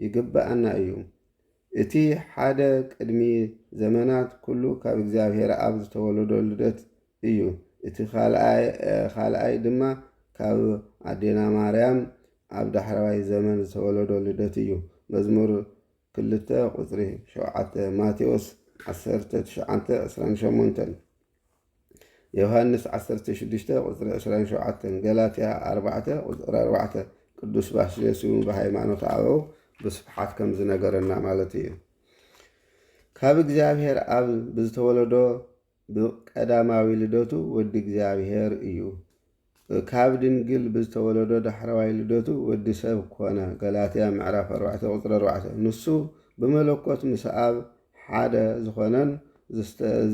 ይግባአና እዩ። እቲ ሓደ ቅድሚ ዘመናት ኩሉ ካብ እግዚአብሔር ኣብ ዝተወለዶ ልደት እዩ። እቲ ካልኣይ ድማ ካብ ኣዴና ማርያም ኣብ ዳሕራዋይ ዘመን ዝተወለዶ ልደት እዩ። መዝሙር 2 ቁፅሪ 7 ማቴዎስ 19:28 ዮሐንስ 16 ቁፅሪ 27 ገላትያ 4 ቁፅሪ 4 ቅዱስ ባስልዮስ ብሃይማኖት አበው ብስፍሓት ከም ዝነገረና ማለት እዩ። ካብ እግዚአብሔር ኣብ ብዝተወለዶ ብቀዳማዊ ልደቱ ወዲ እግዚአብሔር እዩ። ካብ ድንግል ብዝተወለዶ ዳሕራዋይ ልደቱ ወዲ ሰብ ኮነ። ገላትያ ምዕራፍ 4 ቁፅሪ 4 ንሱ ብመለኮት ምስ ኣብ ሓደ ዝኾነን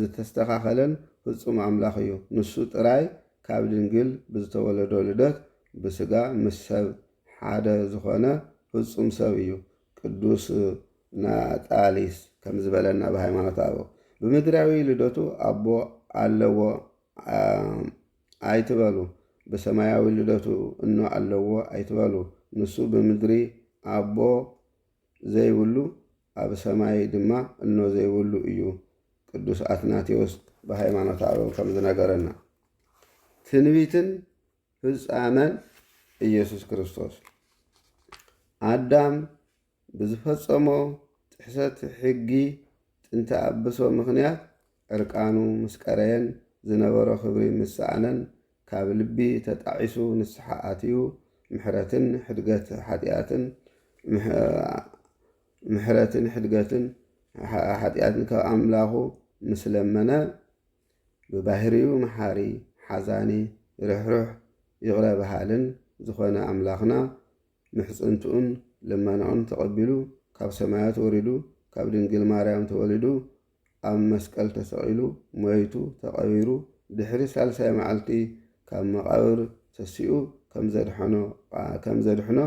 ዝተስተኻኸለን ፍጹም ኣምላኽ እዩ። ንሱ ጥራይ ካብ ድንግል ብዝተወለዶ ልደት ብስጋ ምስ ሰብ ሓደ ዝኾነ ፍጹም ሰብ እዩ። ቅዱስ ናጣሊስ ከም ዝበለና ብሃይማኖት አበው ብምድራዊ ልደቱ ኣቦ ኣለዎ ኣይትበሉ፣ ብሰማያዊ ልደቱ እኖ ኣለዎ ኣይትበሉ። ንሱ ብምድሪ ኣቦ ዘይብሉ ኣብ ሰማይ ድማ እኖ ዘይብሉ እዩ። ቅዱስ አትናቴዎስ ብሃይማኖት አበው ከም ዝነገረና። ትንቢትን ፍጻመን ኢየሱስ ክርስቶስ ኣዳም ብዝፈጸሞ ጥሕሰት ሕጊ ጥንተ ኣብሶ ምኽንያት ዕርቃኑ ምስ ቀረየን ዝነበሮ ክብሪ ምስኣነን ካብ ልቢ ተጣዒሱ ንስሓ ኣትዩ ምሕረትን ሕድገትን ሓጢኣትን ካብ ኣምላኹ ምስ ለመነ ብባህሪኡ መሓሪ ሓዛኒ ርኅሩሕ ይቕረ በሃልን ዝኾነ ኣምላኽና ምሕፅንትኡን ልመናኡን ተቐቢሉ ካብ ሰማያት ወሪዱ ካብ ድንግል ማርያም ተወሊዱ ኣብ መስቀል ተሰቒሉ ሞይቱ ተቐቢሩ ድሕሪ ሳልሳይ መዓልቲ ካብ መቃብር ተሲኡ ከም ዘድሕኖ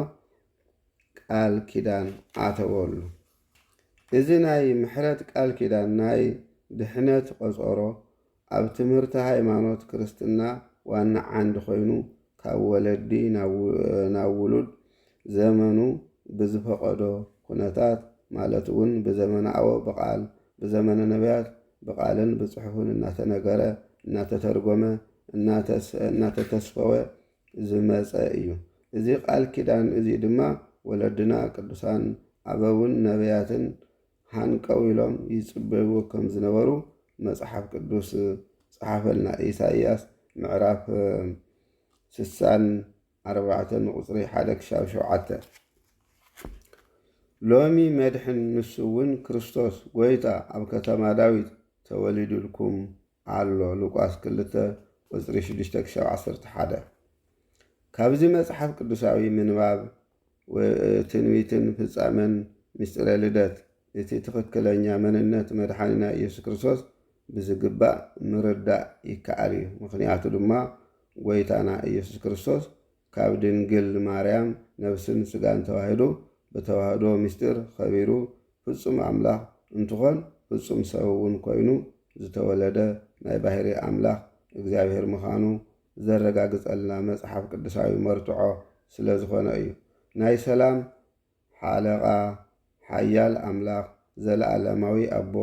ቃል ኪዳን ኣተወሉ። እዚ ናይ ምሕረት ቃል ኪዳን ናይ ድሕነት ቆፀሮ ኣብ ትምህርቲ ሃይማኖት ክርስትና ዋና ዓንዲ ኮይኑ ካብ ወለዲ ናብ ውሉድ ዘመኑ ብዝፈቐዶ ኩነታት ማለት እውን ብዘመነ ኣቦ ብቃል ብዘመነ ነቢያት ብቃልን ብፅሑፍን እናተነገረ እናተተርጎመ እናተተስፈወ ዝመፀ እዩ። እዚ ቃል ኪዳን እዚ ድማ ወለድና ቅዱሳን ኣበውን ነቢያትን ሃንቀው ኢሎም ይፅበይዎ ከም ዝነበሩ መፅሓፍ ቅዱስ ፀሓፈልና። ኢሳይያስ ምዕራፍ 64 ቁፅሪ 1-7 ሎሚ መድሕን ንሱ እውን ክርስቶስ ጎይታ ኣብ ከተማ ዳዊት ተወሊዱልኩም ኣሎ። ሉቃስ 2 ቁፅሪ 6-11 ካብዚ መፅሓፍ ቅዱሳዊ ምንባብ ትንቢትን ፍጻመን ምስጢረ ልደት እቲ ትኽክለኛ መንነት መድሓኒና ኢየሱስ ክርስቶስ ብዝግባእ ምርዳእ ይከኣል እዩ። ምክንያቱ ድማ ጎይታና ኢየሱስ ክርስቶስ ካብ ድንግል ማርያም ነብስን ስጋን ተዋሂዱ በተዋህዶ ምስጢር ከቢሩ ፍጹም ኣምላኽ እንትኾን ፍጹም ሰብ እውን ኮይኑ ዝተወለደ ናይ ባህሪ ኣምላኽ እግዚአብሔር ምዃኑ ዘረጋግፀልና መፅሓፍ ቅዱሳዊ መርትዖ ስለ ዝኾነ እዩ። ናይ ሰላም ሓለቓ ሓያል ኣምላኽ ዘለዓለማዊ ኣቦ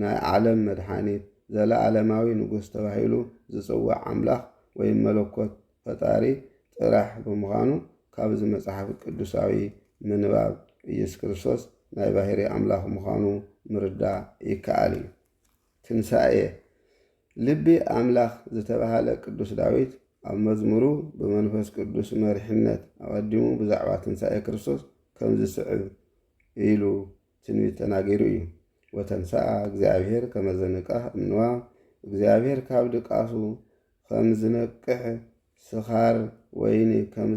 ናይ ዓለም መድሓኒት ዘለዓለማዊ ንጉስ ተባሂሉ ዝፅዋዕ ኣምላኽ ወይ መለኮት ፈጣሪ ጥራሕ ብምዃኑ ካብዚ መፅሓፍ ቅዱሳዊ ምንባብ ኢየሱስ ክርስቶስ ናይ ባህሪ ኣምላኽ ምዃኑ ምርዳእ ይከኣል እዩ። ትንሳኤ ልቢ ኣምላኽ ዝተባሃለ ቅዱስ ዳዊት ኣብ መዝሙሩ ብመንፈስ ቅዱስ መሪሕነት ኣቐዲሙ ብዛዕባ ትንሳኤ ክርስቶስ ከም ዝስዕብ ኢሉ ትንቢት ተናጊሩ እዩ። ወተንሳአ እግዚአብሔር ከመዘንቃህ እምንዋ እግዚአብሔር ካብ ድቃሱ ከም ዝነቅሕ ስኻር ወይኒ ከም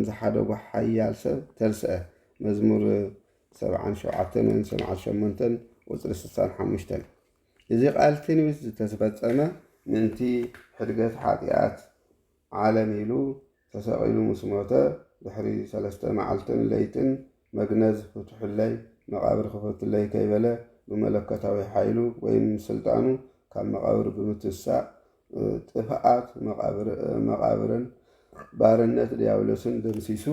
ዝሓደጉ ሓያል ሰብ ተልስአ። መዝሙር 77 ወይም 78 ቁፅሪ 65። እዚ ቃል ትንቢት ዝተፈጸመ ምእንቲ ሕድገት ሓጢኣት ዓለም ኢሉ ተሰቒሉ ምስ ሞተ ድሕሪ 3 መዓልትን ለይትን መግነዝ ፍትሑለይ መቃብር ክፈትለይ ከይበለ ብመለከታዊ ሓይሉ ወይም ስልጣኑ ካብ መቃብር ብምትሳእ ጥፍኣት መቃብርን ባርነት ዲያብሎስን ደምሲሱ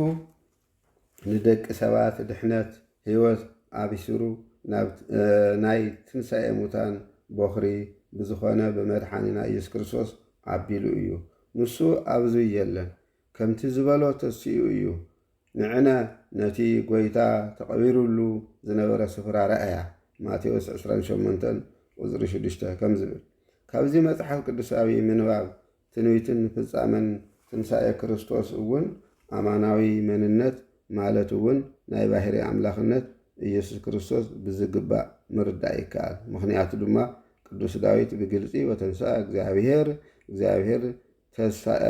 ንደቂ ሰባት ድሕነት ህይወት ኣቢስሩ ናይ ትንሣኤ ሙታን በኽሪ ብዝኾነ ብመድሓኒና ኢየሱስ ክርስቶስ ኣቢሉ እዩ። ንሱ ኣብዚ የለን ከምቲ ዝበሎ ተስኡ እዩ። ንዕነ ነቲ ጎይታ ተቐቢሩሉ ዝነበረ ስፍራ ረአያ። ማቴዎስ 28 ቁፅሪ 6 ከም ዝብል ካብዚ መጽሓፍ ቅዱሳዊ ምንባብ ትንቢትን ፍጻመን ትንሣኤ ክርስቶስ እውን ኣማናዊ መንነት ማለት እውን ናይ ባሕሪ ኣምላኽነት ኢየሱስ ክርስቶስ ብዝግባእ ምርዳእ ይከኣል። ምክንያቱ ድማ ቅዱስ ዳዊት ብግልፂ ወተንሳአ እግዚአብሔር ተሳአ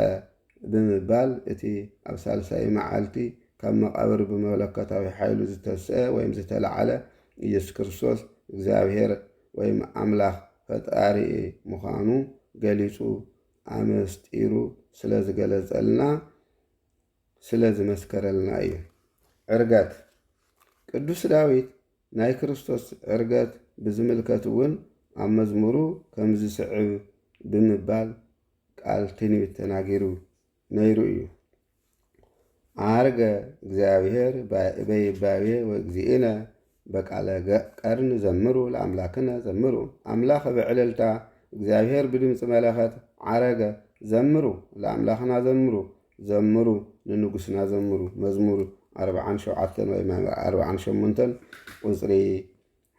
ብምባል እቲ ኣብ ሳልሳይ መዓልቲ ካብ መቃብር ብመለከታዊ ሓይሉ ዝተስአ ወይም ዝተለዓለ ኢየሱስ ክርስቶስ እግዚአብሔር ወይም ኣምላኽ ፈጣሪ ምዃኑ ገሊፁ ኣመስጢሩ ስለ ዝገለጸልና ስለ ዝመስከረልና እዩ። ዕርገት ቅዱስ ዳዊት ናይ ክርስቶስ ዕርገት ብዝምልከት እውን ኣብ መዝሙሩ ከም ዝስዕብ ብምባል ቃል ትንቢት ተናጊሩ ነይሩ እዩ። ዓርገ እግዚአብሔር በይባቤ ወእግዚእነ በቃለ ቀርን ዘምሩ ለአምላክነ ዘምሩ። አምላኽ ብዕልልታ እግዚአብሔር ብድምፂ መለኸት ዓረገ ዘምሩ ለአምላኽና ዘምሩ ዘምሩ ንንጉስና ዘምሩ። መዝሙር 47 ወይ 48 ቁፅሪ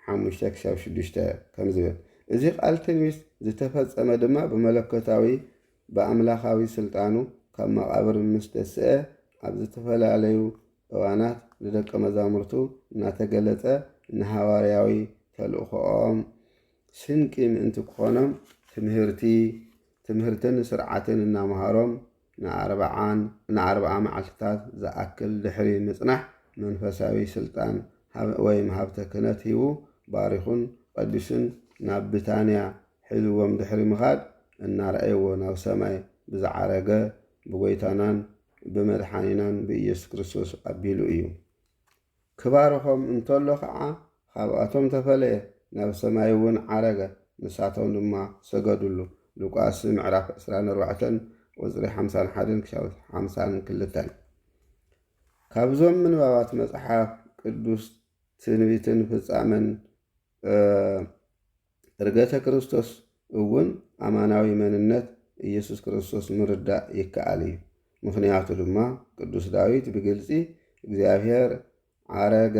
5-6 ከም ዝብል እዚ ቃል ትንቢት ዝተፈጸመ ድማ ብመለከታዊ ብኣምላኻዊ ስልጣኑ ካብ መቃብር ምስ ተስአ ኣብ ዝተፈላለዩ እዋናት ንደቀ መዛሙርቱ እናተገለጸ ንሃዋርያዊ ተልእኾኦም ስንቂ ምእንቲ ክኾኖም ትምህርትን ስርዓትን እናምሃሮም ን40 መዓልትታት ዝኣክል ድሕሪ ምጽናሕ መንፈሳዊ ስልጣን ወይ ሃብተ ክህነት ሂቡ ባሪኹን ቀዲስን ናብ ብታንያ ሒዝዎም ድሕሪ ምኻድ እናረኣይዎ ናብ ሰማይ ብዝዓረገ ብጎይታናን ብመድሓኒናን ብኢየሱስ ክርስቶስ ኣቢሉ እዩ። ክባርኾም እንተሎ ከዓ ካብኣቶም ተፈለየ ናብ ሰማይ እውን ዓረገ፣ ንሳቶም ድማ ሰገዱሉ። ሉቃስ ምዕራፍ 24 ቁፅሪ 51-52። ካብዞም ምንባባት መጽሓፍ ቅዱስ ትንቢትን ፍጻመን ዕርገተ ክርስቶስ እውን ኣማናዊ መንነት ኢየሱስ ክርስቶስ ምርዳእ ይከኣል እዩ። ምክንያቱ ድማ ቅዱስ ዳዊት ብግልፂ እግዚአብሔር ዓረገ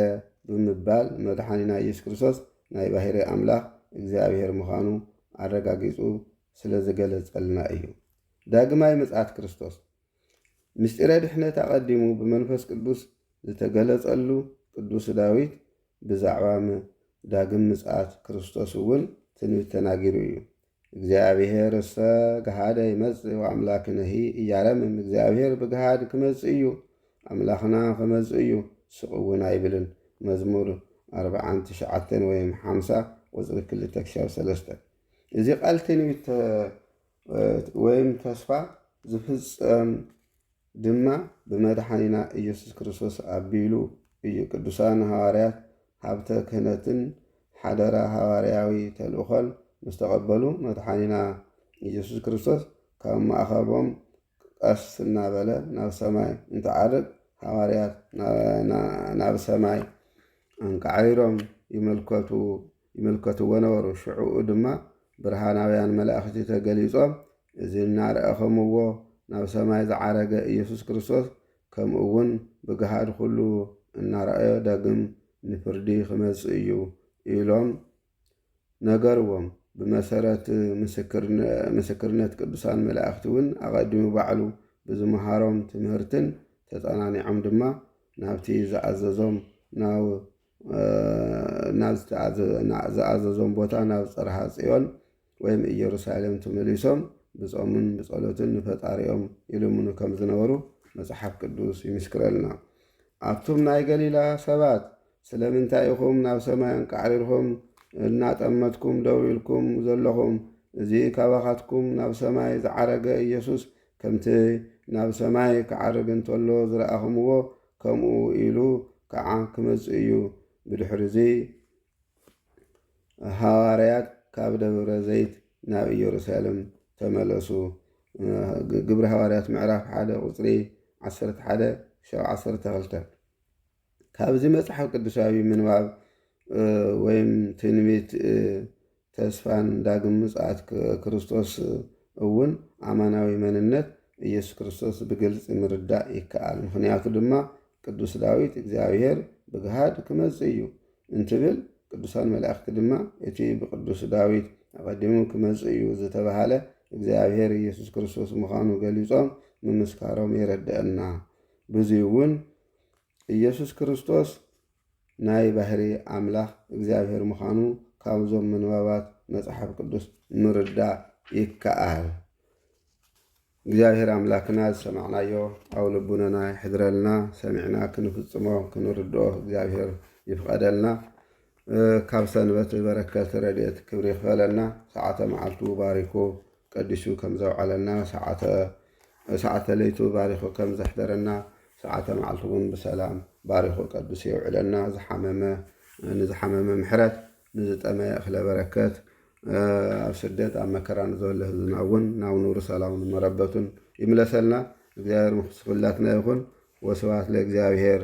ብምባል መድሓኒና ኢየሱስ ክርስቶስ ናይ ባሕሪ ኣምላኽ እግዚአብሔር ምዃኑ ኣረጋጊፁ ስለ ዝገለጸልና እዩ። ዳግማይ ምጽኣት ክርስቶስ ምስጢረ ድሕነት ኣቐዲሙ ብመንፈስ ቅዱስ ዝተገለጸሉ ቅዱስ ዳዊት ብዛዕባ ዳግም ምጽኣት ክርስቶስ እውን ትንቢት ተናጊሩ እዩ። እግዚአብሔር እሰ ገሃደ ይመጽእ ወአምላክነሂ ኢያረምም። እግዚአብሔር ብገሃድ ክመጽእ እዩ፣ ኣምላኽና ክመጽእ እዩ፣ ስቕ እውን ኣይብልን። መዝሙር 49 ወይም 50 ቁፅሪ 2-3። እዚ ቃል ትንቢት ወይም ተስፋ ዝፍጸም ድማ ብመድሓኒና ኢየሱስ ክርስቶስ ኣቢሉ እዩ። ቅዱሳን ሃዋርያት ሃብተ ክህነትን ሓደራ ሃዋርያዊ ተልእኾን ምስ ተቐበሉ መድሓኒና ኢየሱስ ክርስቶስ ካብ ማእኸቦም ቀስ እናበለ ናብ ሰማይ እንትዓርግ ሃዋርያት ናብ ሰማይ እንቃዒሮም ይመልከትዎ ነበሩ። ሽዑኡ ድማ ብርሃናውያን መላእኽቲ ተገሊጾም እዚ እናርአኸምዎ ናብ ሰማይ ዝዓረገ ኢየሱስ ክርስቶስ ከምኡ እውን ብገሃድ ኩሉ እናረአዮ ዳግም ንፍርዲ ክመጽእ እዩ ኢሎም ነገርዎም። ብመሰረት ምስክርነት ቅዱሳን መላእኽቲ እውን ኣቐዲሙ ባዕሉ ብዝመሃሮም ትምህርትን ተጸናኒዖም ድማ ናብቲ ዝኣዘዞም ናብ ዝኣዘዞም ቦታ ናብ ጽርሐ ጽዮን ወይም ኢየሩሳሌም ተመሊሶም ብጾምን ብጸሎትን ንፈጣሪኦም ይልምኑ ከም ዝነበሩ መጽሓፍ ቅዱስ ይምስክረልና። ኣብቱም ናይ ገሊላ ሰባት ስለምንታይ ኢኹም ናብ ሰማይ አንቃዕሪርኩም እናጠመትኩም ደው ኢልኩም ዘለኹም? እዚ ካባኻትኩም ናብ ሰማይ ዝዓረገ ኢየሱስ ከምቲ ናብ ሰማይ ክዓርግ እንተሎ ዝረኣኹምዎ ከምኡ ኢሉ ከዓ ክመጽእ እዩ። ብድሕሪዚ ሃዋርያት ካብ ደብረ ዘይት ናብ ኢየሩሳሌም ተመለሱ። ግብሪ ሃዋርያት ምዕራፍ 1 ቁጽሪ 11-12 ካብዚ መጽሓፍ ቅዱሳዊ ምንባብ ወይም ትንቢት ተስፋን ዳግም ምጽአት ክርስቶስ እውን ኣማናዊ መንነት ኢየሱስ ክርስቶስ ብግልፂ ምርዳእ ይከኣል። ምክንያቱ ድማ ቅዱስ ዳዊት እግዚአብሔር ብግሃድ ክመጽእ እዩ እንትብል ቅዱሳን መላእክቲ ድማ እቲ ብቅዱስ ዳዊት ኣቀዲሙ ክመጽእ እዩ ዝተባሃለ እግዚአብሔር ኢየሱስ ክርስቶስ ምዃኑ ገሊጾም ምምስካሮም የረድአና። በዙይ እውን ኢየሱስ ክርስቶስ ናይ ባህሪ ኣምላኽ እግዚአብሔር ምዃኑ ካብዞም ምንባባት መጽሓፍ ቅዱስ ምርዳእ ይከኣል። እግዚአብሔር ኣምላክና ዝሰማዕናዮ ኣብ ልቡናና ይሕድረልና። ሰሚዕና ክንፍጽሞ ክንርድኦ እግዚአብሔር ይፍቀደልና። ካብ ሰንበት በረከት ረድኤት ክብሪ ይኽፈለና። ሰዓተ መዓልቱ ባሪኩ ቀዲሱ ከም ዘውዓለና ሰዓተ ለይቱ ባሪኩ ከም ዘሕደረና ሰዓተ መዓልቱ እውን ብሰላም ባሪኩ ቀዲሱ የውዕለና። ንዝሓመመ ምሕረት ንዝጠመየ እኽለ በረከት ኣብ ስደት ኣብ መከራ ንዘበለ ህዝብና እውን ናብ ኑሩ ሰላምን መረበቱን ይምለሰልና። እግዚአብሔር ምስ ኩላትና ይኹን። ወስብሐት ለእግዚአብሔር።